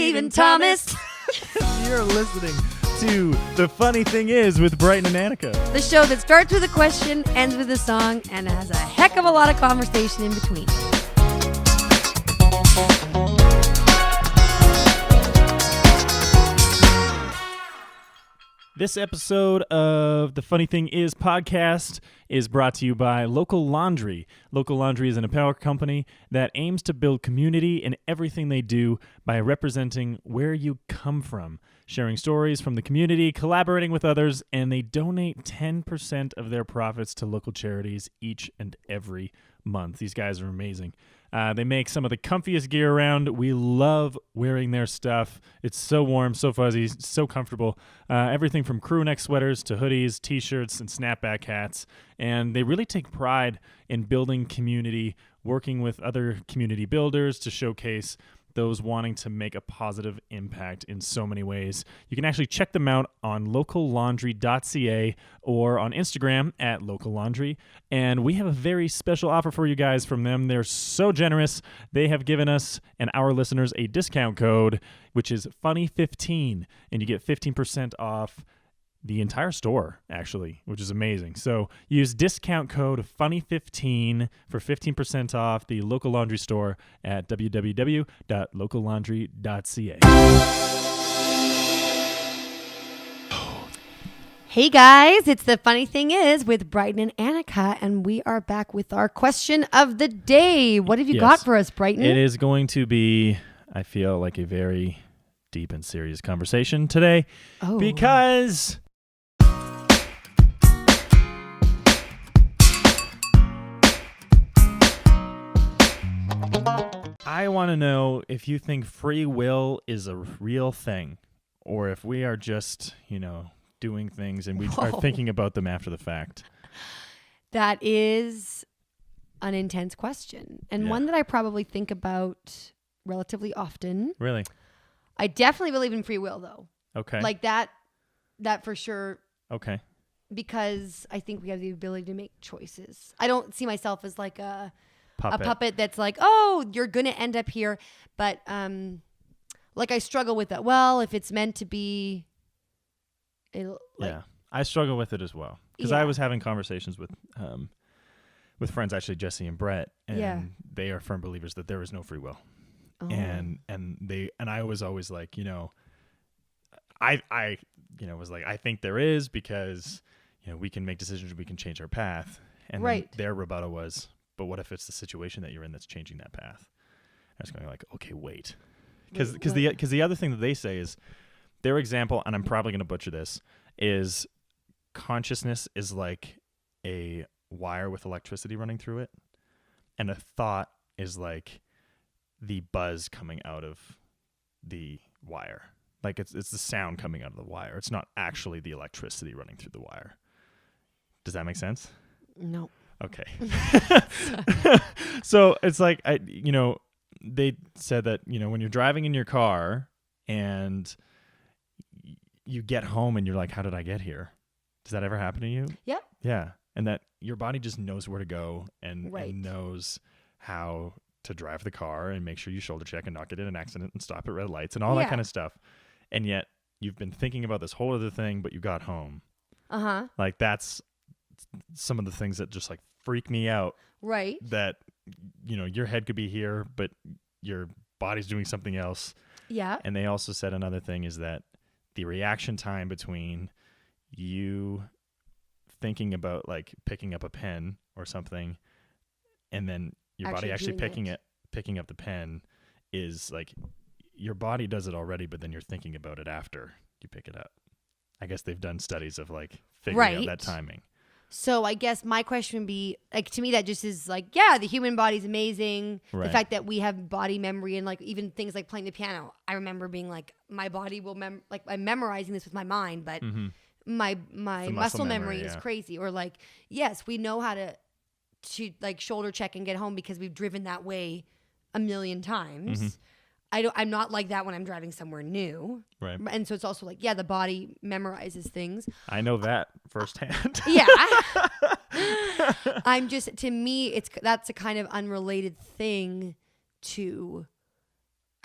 Stephen Thomas. You're listening to The Funny Thing Is with Brighton and Annika. The show that starts with a question, ends with a song, and has a heck of a lot of conversation in between. This episode of The Funny Thing Is podcast is brought to you by Local Laundry. Local Laundry is an apparel company that aims to build community in everything they do by representing where you come from, sharing stories from the community, collaborating with others, and they donate 10% of their profits to local charities each and every month. These guys are amazing. They make some of the comfiest gear around. We love wearing their stuff. It's so warm, so fuzzy, so comfortable. Everything from crew neck sweaters to hoodies, t-shirts, and snapback hats. And they really take pride in building community, working with other community builders to showcase those wanting to make a positive impact in so many ways. You can actually check them out on locallaundry.ca or on Instagram at locallaundry. And we have a very special offer for you guys from them. They're so generous. They have given us and our listeners a discount code, which is funny15, and you get 15% off the entire store, actually, which is amazing. So use discount code FUNNY15 for 15% off the Local Laundry store at www.locallaundry.ca. Hey guys, it's The Funny Thing Is with Brighton and Annika, and we are back with our question of the day. What have you got for us, Brighton? It is going to be, I feel like, a very deep and serious conversation today because I want to know if you think free will is a real thing, or if we are just, doing things and we are thinking about them after the fact. That is an intense question, and one that I probably think about relatively often. Really? I definitely believe in free will, though. Okay. Like that for sure. Okay. Because I think we have the ability to make choices. I don't see myself as like a puppet that's like, oh, you're going to end up here. But like I struggle with that. Well, if it's meant to be. I struggle with it as well. Because I was having conversations with friends, actually, Jesse and Brett. And they are firm believers that there is no free will. Oh. And I was always like, I was like, I think there is because, we can make decisions, we can change our path. And then their rebuttal was, but what if it's the situation that you're in that's changing that path? I was going like, okay, wait. Because the other thing that they say is, their example, and I'm probably going to butcher this, is consciousness is like a wire with electricity running through it. And a thought is like the buzz coming out of the wire. Like it's the sound coming out of the wire. It's not actually the electricity running through the wire. Does that make sense? No. Okay. So it's like, they said that, when you're driving in your car and you get home and you're like, how did I get here? Does that ever happen to you? Yep. Yeah. And that your body just knows where to go and knows how to drive the car and make sure you shoulder check and not get in an accident and stop at red lights and all that kind of stuff. And yet you've been thinking about this whole other thing, but you got home. Uh-huh. Like that's some of the things that just like freak me out. Right. That, your head could be here, but your body's doing something else. Yeah. And they also said another thing is that the reaction time between you thinking about like picking up a pen or something and then your body actually picking up the pen is like your body does it already, but then you're thinking about it after you pick it up. I guess they've done studies of like figuring out that timing. So I guess my question would be, like, to me, that just is like, yeah, the human body's amazing. Right. The fact that we have body memory and like even things like playing the piano. I remember being like, my body will I'm memorizing this with my mind, but my muscle memory is crazy. Or like, yes, we know how to like shoulder check and get home because we've driven that way a million times. Mm-hmm. I'm not like that when I'm driving somewhere new. Right. And so it's also like, yeah, the body memorizes things. I know that firsthand. Yeah. To me, that's a kind of unrelated thing to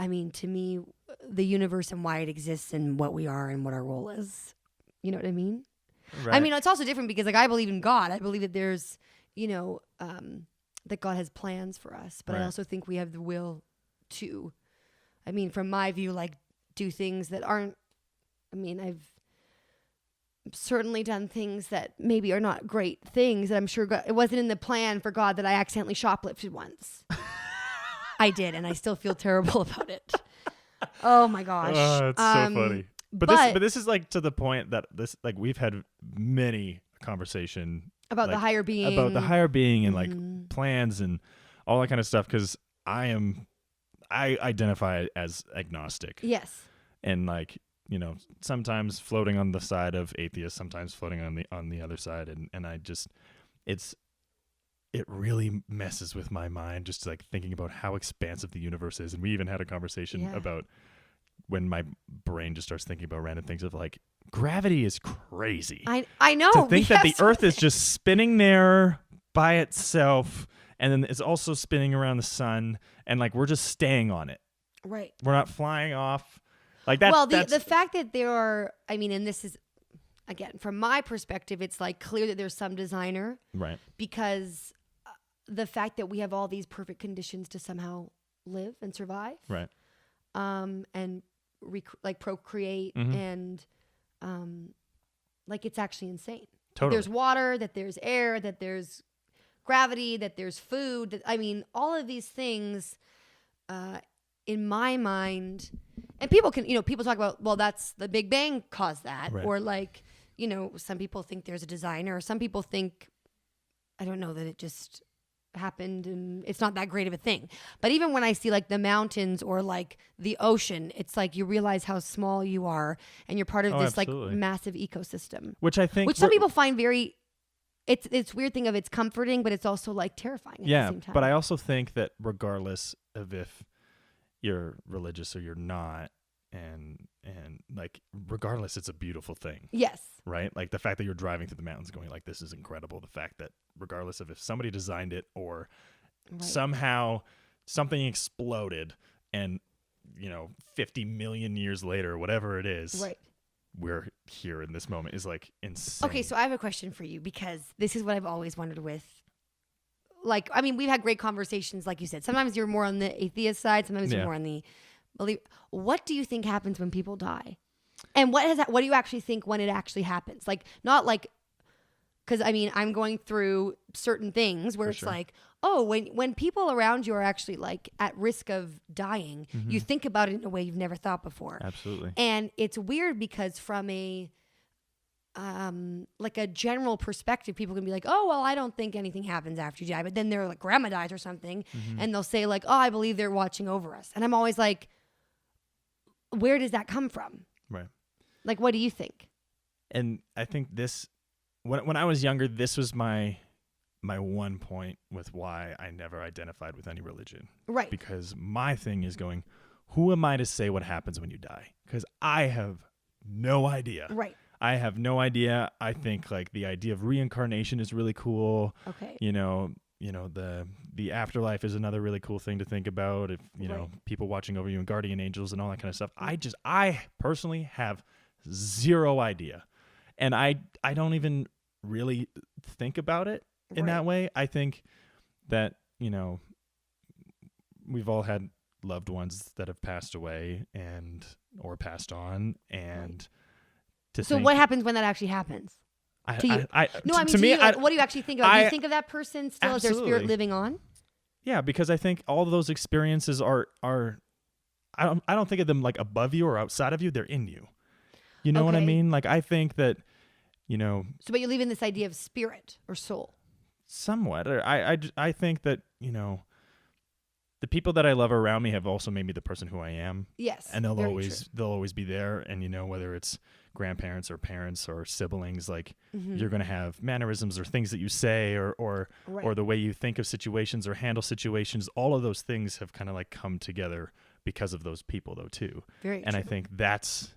me, the universe and why it exists and what we are and what our role is. You know what I mean? Right. I mean, it's also different because like I believe in God. I believe that there's, that God has plans for us, but I Right. also think we have the will to, I mean, from my view, like do things that aren't, I mean, I've certainly done things that maybe are not great things that I'm sure God, it wasn't in the plan for God that I accidentally shoplifted once. I did, and I still feel terrible about it. Oh my gosh. Oh, it's so funny. But this is like to the point that this, like, we've had many conversation about like, the higher being. about the higher being and Mhm. like plans and all that kind of stuff. Because I identify as agnostic. Yes. And like, sometimes floating on the side of atheists, sometimes floating on the other side, and I just it really messes with my mind just like thinking about how expansive the universe is. And we even had a conversation about when my brain just starts thinking about random things of like gravity is crazy. I know. To think that the Earth is just spinning there by itself, and then it's also spinning around the sun, and like we're just staying on it. Right. We're not flying off. Like that. Well, the fact that there are, I mean, and this is, again, from my perspective, it's like clear that there's some designer. Right. Because the fact that we have all these perfect conditions to somehow live and survive. Right. And procreate Mhm. and like it's actually insane. Totally. There's water, that there's air, that there's gravity, that there's food. That, I mean, all of these things in my mind, and people can, people talk about, well, that's the Big Bang caused that. Right. Or like, some people think there's a designer, or some people think, I don't know, that it just happened and it's not that great of a thing. But even when I see like the mountains or like the ocean, it's like you realize how small you are and you're part of this absolutely. like massive ecosystem. Which I think, Which some people find very, it's weird thing of it's comforting, but it's also like terrifying at the same time. But I also think that regardless of if you're religious or you're not, and like regardless, it's a beautiful thing. Yes. Right? Like the fact that you're driving through the mountains going like, this is incredible. The fact that regardless of if somebody designed it or somehow something exploded and 50 million years later, whatever it is, right, we're here in this moment is like insane. Okay, so I have a question for you because this is what I've always wondered with, like, I mean, we've had great conversations, like you said. Sometimes you're more on the atheist side, sometimes you're more on the believe. What do you think happens when people die? And what do you actually think when it actually happens? Like, not like, because I mean, I'm going through certain things where it's like, oh, when people around you are actually like at risk of dying, you think about it in a way you've never thought before. Absolutely. And it's weird because from a like a general perspective, people can be like, oh, well, I don't think anything happens after you die. But then their like grandma dies or something, and they'll say like, oh, I believe they're watching over us. And I'm always like, where does that come from? Right. Like, what do you think? And I think this, when I was younger, this was my one point with why I never identified with any religion. Right. Because my thing is going, who am I to say what happens when you die? Because I have no idea. Right. I have no idea. I think like the idea of reincarnation is really cool. Okay. The afterlife is another really cool thing to think about. If know people watching over you and guardian angels and all that kind of stuff. I personally have zero idea, and I don't even really think about it in that way. I think that we've all had loved ones that have passed away or passed on, and so what happens when that actually happens? To you? What do you actually think of? Do you think of that person still as their spirit living on? Yeah, because I think all of those experiences are I don't think of them like above you or outside of you. They're in you. You know what I mean? Like I think that, So, but you live in this idea of spirit or soul. Somewhat. I think that the people that I love around me have also made me the person who I am. Yes. And they'll always be there. And whether it's grandparents or parents or siblings, like you're going to have mannerisms or things that you say or the way you think of situations or handle situations. All of those things have kind of like come together because of those people though too. Very and true. I think that's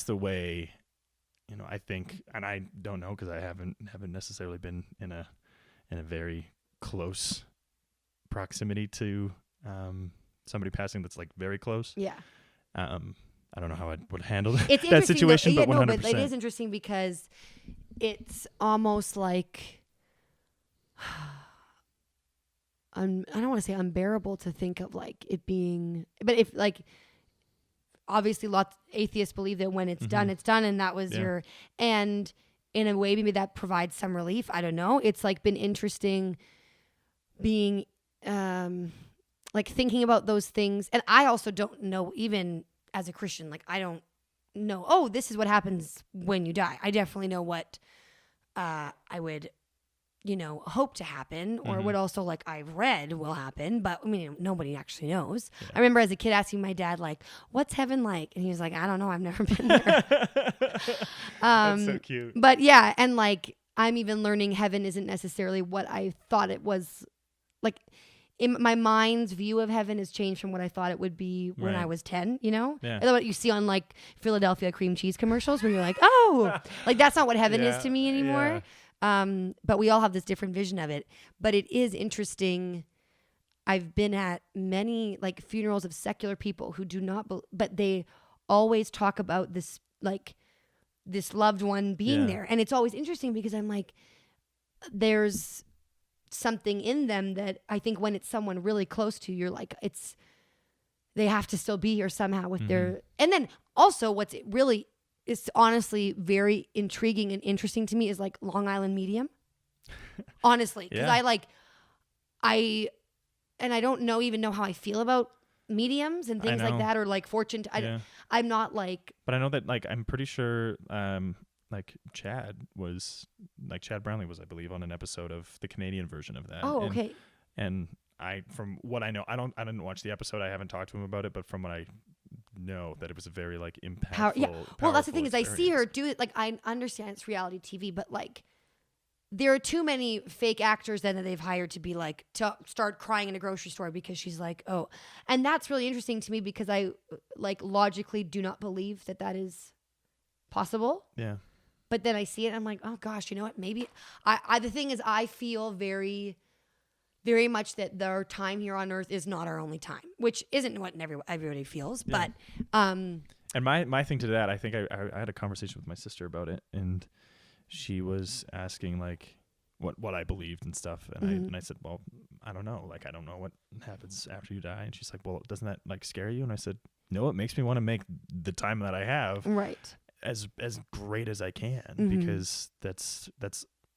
the way, I think, and I don't know because I haven't necessarily been in a very close proximity to somebody passing that's like very close. Yeah. I don't know how I would handle It's that situation, though, but 100%. but it is interesting because it's almost like I don't want to say unbearable to think of like it being, but if like obviously lots atheists believe that when it's done, it's done, and that was and in a way maybe that provides some relief. I don't know. It's like been interesting being like thinking about those things, and I also don't know, even as a Christian, like I don't know, oh, this is what happens when you die. I definitely know what I would, hope to happen, or what also like I've read will happen, but I mean, nobody actually knows. Yeah. I remember as a kid asking my dad, like, what's heaven like? And he was like, I don't know. I've never been there. That's so cute. But yeah. And like, I'm even learning heaven isn't necessarily what I thought it was. Like in my mind's view of heaven has changed from what I thought it would be when I was 10, Yeah. And what you see on like Philadelphia cream cheese commercials where you're like, oh, like that's not what heaven is to me anymore. Yeah. But we all have this different vision of it. But it is interesting. I've been at many like funerals of secular people who do not, but they always talk about this, like this loved one being there. And it's always interesting because I'm like, there's something in them that I think when it's someone really close to you, you're like, they have to still be here somehow with their, and then also what's really is honestly very intriguing and interesting to me is like Long Island Medium. Honestly, because I don't even know how I feel about mediums and things like that, or like fortune. I'm not like. But I know that like I'm pretty sure like Chad Brownlee was, I believe, on an episode of the Canadian version of that. Oh, okay. And from what I know, I didn't watch the episode. I haven't talked to him about it, but from what I know, that it was a very like impactful. Well, that's the thing is I see her do it. Like I understand it's reality TV, but like there are too many fake actors then that they've hired to be like to start crying in a grocery store because she's like, oh, and that's really interesting to me because I like logically do not believe that is possible. Yeah. But then I see it and I'm like, oh gosh, you know what? Maybe I the thing is I feel very, very much that our time here on earth is not our only time, which isn't what everybody feels. Yeah. But and my thing to that, I think I had a conversation with my sister about it, and she was asking like what I believed and stuff, and I said, well, I don't know, like I don't know what happens after you die, and she's like, well, doesn't that like scare you? And I said, no, it makes me want to make the time that I have as great as I can, because that's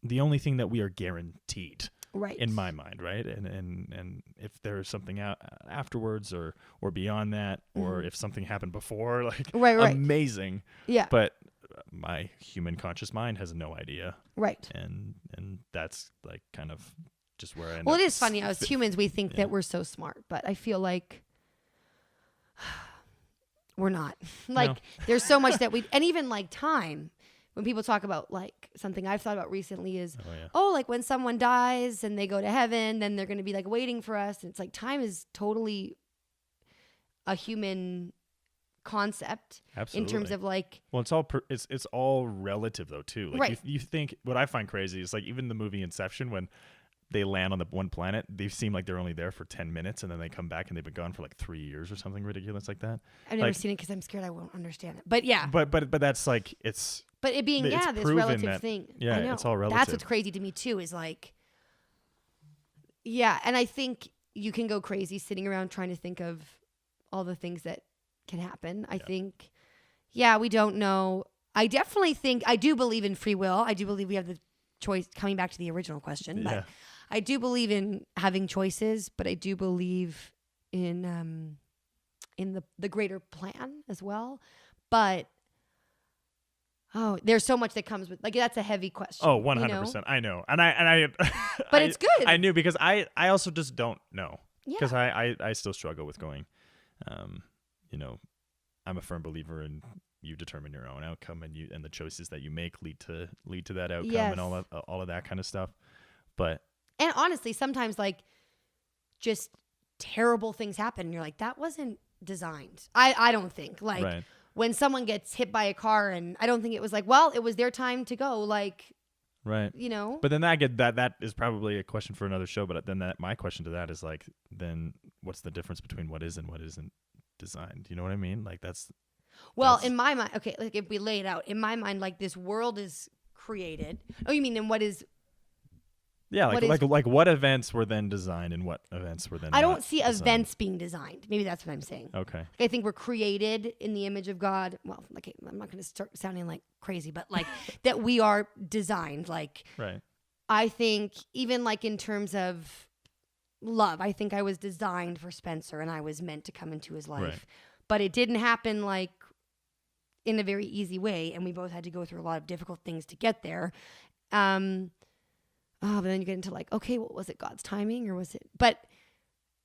the only thing that we are guaranteed. Right. In my mind, right? And if there's something out afterwards or beyond that, or if something happened before, like amazing. Yeah. But my human conscious mind has no idea. Right. And that's like kind of just where I end up. Well, it is funny. As humans, we think that we're so smart, but I feel like we're not. Like there's so much that and even like time. When people talk about like something I've thought about recently is, like when someone dies and they go to heaven, then they're going to be like waiting for us. And it's like time is totally a human concept. Absolutely. In terms of like. Well, it's all relative though too. Like you think what I find crazy is like even the movie Inception, when they land on the one planet, they seem like they're only there for 10 minutes and then they come back and they've been gone for like 3 years or something ridiculous like that. I've never seen it because I'm scared I won't understand it. But yeah. But that's like it's. But it being, this relative thing. Yeah, I know. It's all relative. That's what's crazy to me too, is like, and I think you can go crazy sitting around trying to think of all the things that can happen. I think, we don't know. I definitely think, I do believe in free will. I do believe we have the choice, coming back to the original question, but I do believe in having choices, but I do believe in the greater plan as well. But there's so much that comes with, like, that's a heavy question. Oh, 100%. I know. And I but it's good. I knew, because I also just don't know. Because I still struggle with going, I'm a firm believer in you determine your own outcome, and the choices that you make lead to that outcome, and all of that kind of stuff. And honestly, sometimes like just terrible things happen and you're like, that wasn't designed. I don't think like when someone gets hit by a car, and I don't think it was like, well, it was their time to go. Like, right. But then that is probably a question for another show. But then my question to that is like, then what's the difference between what is and what isn't designed. You know what I mean? Like Well, in my mind, okay, like if we lay it out, in my mind, like this world is created. Oh, you mean in what is? Yeah, like what events were then designed and what events were then I not don't see designed. events being designed. Maybe that's what I'm saying. Okay. I think we're created in the image of God. Well, like I'm not going to start sounding like crazy, but like that we are designed. Like, Right. I think even like in terms of love, I think I was designed for Spencer and I was meant to come into his life. Right. But it didn't happen like in a very easy way. And we both had to go through a lot of difficult things to get there. But then you get into like, okay, well, was it God's timing or was it? But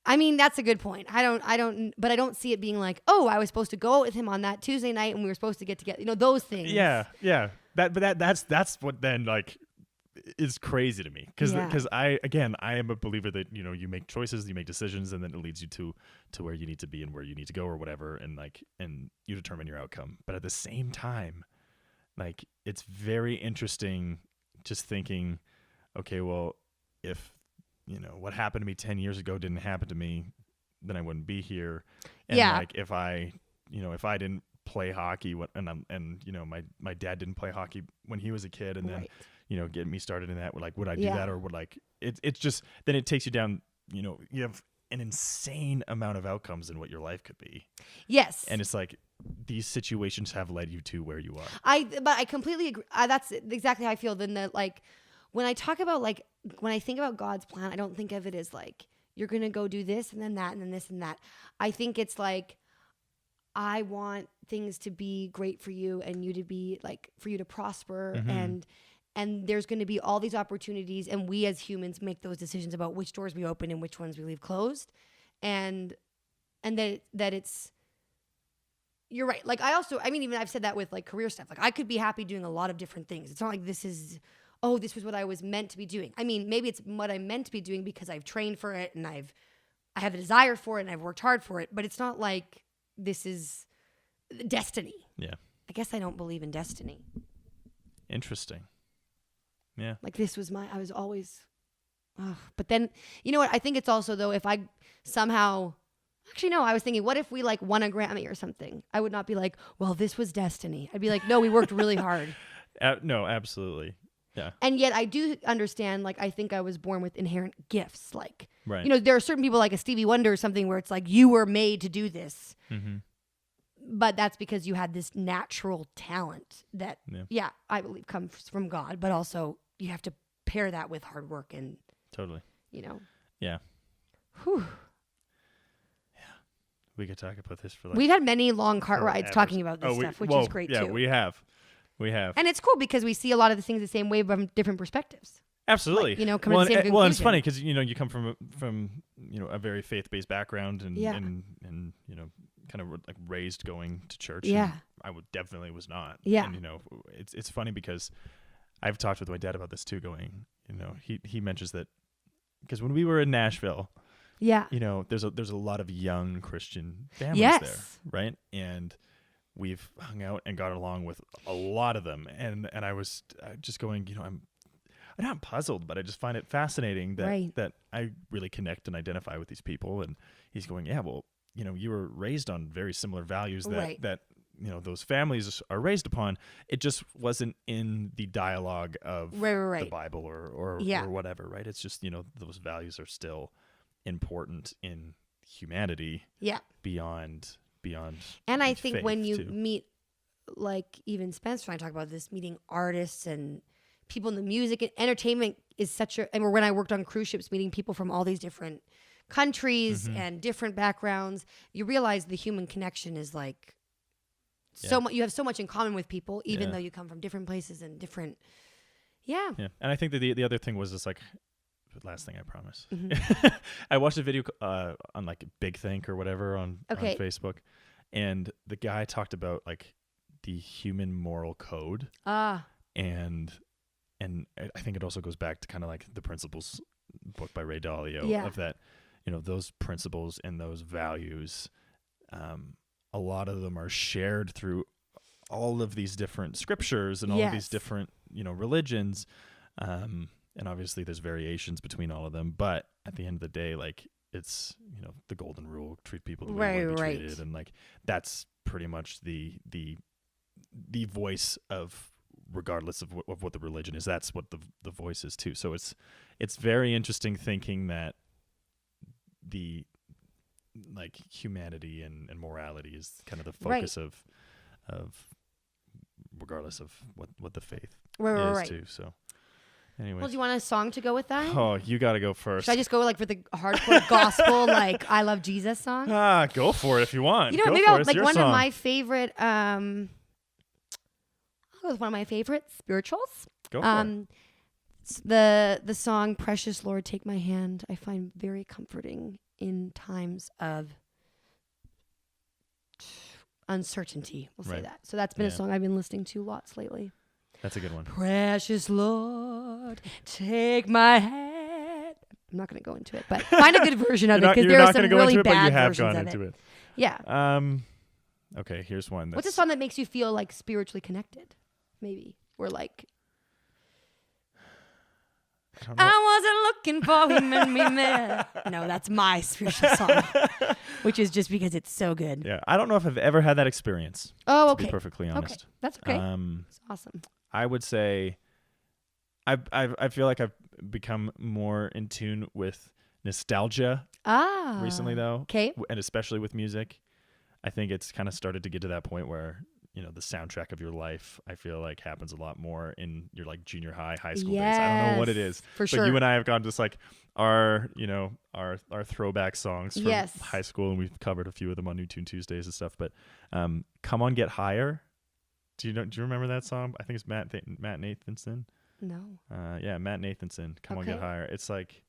I mean, that's a good point. But I don't see it being like, oh, I was supposed to go out with him on that Tuesday night and we were supposed to get together. You know, those things. Yeah. That's what then like is crazy to me because I am a believer that you make choices, you make decisions, and then it leads you to where you need to be and where you need to go or whatever, and you determine your outcome. But at the same time, like it's very interesting just thinking, okay, well, if what happened to me 10 years ago didn't happen to me, then I wouldn't be here. And like if I didn't play hockey my dad didn't play hockey when he was a kid, and then get me started in that, would I do that, or would it's just then it takes you down, you have an insane amount of outcomes in what your life could be. Yes. And it's like these situations have led you to where you are. But I completely agree. That's exactly how I feel. Then that like when I talk about like when I think about God's plan, I don't think of it as like you're gonna go do this and then that and then this and that. I think it's like I want things to be great for you and you to be like for you to prosper, and there's going to be all these opportunities, and we as humans make those decisions about which doors we open and which ones we leave closed, and that it's, you're right. Like even I've said that with like career stuff. Like I could be happy doing a lot of different things. It's not like this was what I was meant to be doing. I mean, maybe it's what I'm meant to be doing because I've trained for it and I have a desire for it and I've worked hard for it, but it's not like this is destiny. Yeah. I guess I don't believe in destiny. Interesting. Yeah. Like this was I was always, but then, you know what? I think it's also though, if I somehow, actually no, I was thinking, what if we like won a Grammy or something? I would not be like, well, this was destiny. I'd be like, no, we worked really hard. No, absolutely. Yeah. And yet I do understand, like, I think I was born with inherent gifts. Like, right. There are certain people like a Stevie Wonder or something where it's like, you were made to do this. Mm-hmm. But that's because you had this natural talent that, I believe comes from God, but also you have to pair that with hard work and totally, Yeah. Whew. Yeah. We could talk about this for like. We've had many long car rides talking about this stuff, which is great too. Yeah, we have. And it's cool because we see a lot of the things the same way from different perspectives. Absolutely. Like, coming to the same conclusion. Well, it's funny because you come from a very faith-based background and kind of like raised going to church. Yeah. I definitely was not. Yeah. And it's funny because I've talked with my dad about this too. Going, he mentions that because when we were in Nashville, there's a lot of young Christian families there, right? And we've hung out and got along with a lot of them, and I was just going, I'm not puzzled, but I just find it fascinating that I really connect and identify with these people. And he's going, yeah, well, you were raised on very similar values that those families are raised upon. It just wasn't in the dialogue of the Bible or whatever, right? It's just, those values are still important in humanity. Yeah. Beyond. And I think when you meet, like even Spencer and I talk about this, meeting artists and people in the music and entertainment is and when I worked on cruise ships, meeting people from all these different countries and different backgrounds, you realize the human connection is like so much. You have so much in common with people, even though you come from different places and different. Yeah. Yeah. And I think that the other thing was this, like, last thing I promise. I watched a video on like Big Think or whatever on Facebook, and the guy talked about like the human moral code. And I think it also goes back to kind of like the Principles book by Ray Dalio of that, those principles and those values, a lot of them are shared through all of these different scriptures and all of these different, religions. And obviously there's variations between all of them, but at the end of the day, like it's the golden rule, treat people the way you want to be treated, and like that's pretty much the voice of, regardless of what the religion is, that's what the voice is too. So it's very interesting thinking that the like humanity and morality is kind of the focus of regardless of what the faith is too. So anyway. Well, do you want a song to go with that? Oh, you got to go first. Should I just go like for the hardcore gospel, like I Love Jesus song? Go for it if you want. You know, maybe like one of my favorite. I'll go with one of my favorite spirituals. Go for it. The song "Precious Lord, Take My Hand" I find very comforting in times of uncertainty. We'll say that. So that's been a song I've been listening to lots lately. That's a good one. Precious Lord, take my hand. I'm not going to go into it, but find a good version of it because there are some really bad versions of it. Yeah. Okay, here's one. What's a song that makes you feel like spiritually connected? Maybe. Or like, I wasn't looking for him and me mad. No, that's my spiritual song, which is just because it's so good. Yeah, I don't know if I've ever had that experience. Oh, okay. To be perfectly honest. Okay, that's okay. It's awesome. I would say, I feel like I've become more in tune with nostalgia. Recently though. Okay. And especially with music, I think it's kind of started to get to that point where the soundtrack of your life, I feel like happens a lot more in your like junior high school days. I don't know what it is. For sure. But you and I have gone just like our throwback songs from high school, and we've covered a few of them on New Tune Tuesdays and stuff. But Come On Get Higher. Do you remember that song? I think it's Matt Nathanson. No. Matt Nathanson. Come On Get Higher. It's like,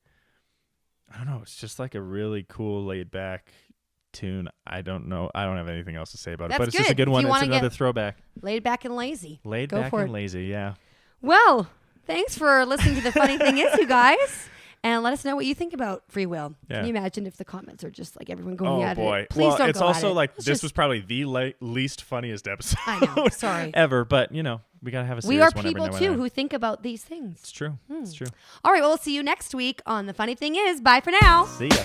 I don't know. It's just like a really cool, laid back tune. I don't know. I don't have anything else to say about it, but it's just a good one. It's another throwback. Laid back and lazy. Lazy, yeah. Well, thanks for listening to The Funny Thing Is, you guys. And let us know what you think about free will. Yeah. Can you imagine if the comments are just like everyone going at it? Oh, boy. Please don't it's go also at it. like this was probably the least funniest episode I know. Sorry. ever, but we got to have a serious We are one people every now too and then. who think about these things. It's true. It's true. All right. Well, we'll see you next week on The Funny Thing Is. Bye for now. See ya.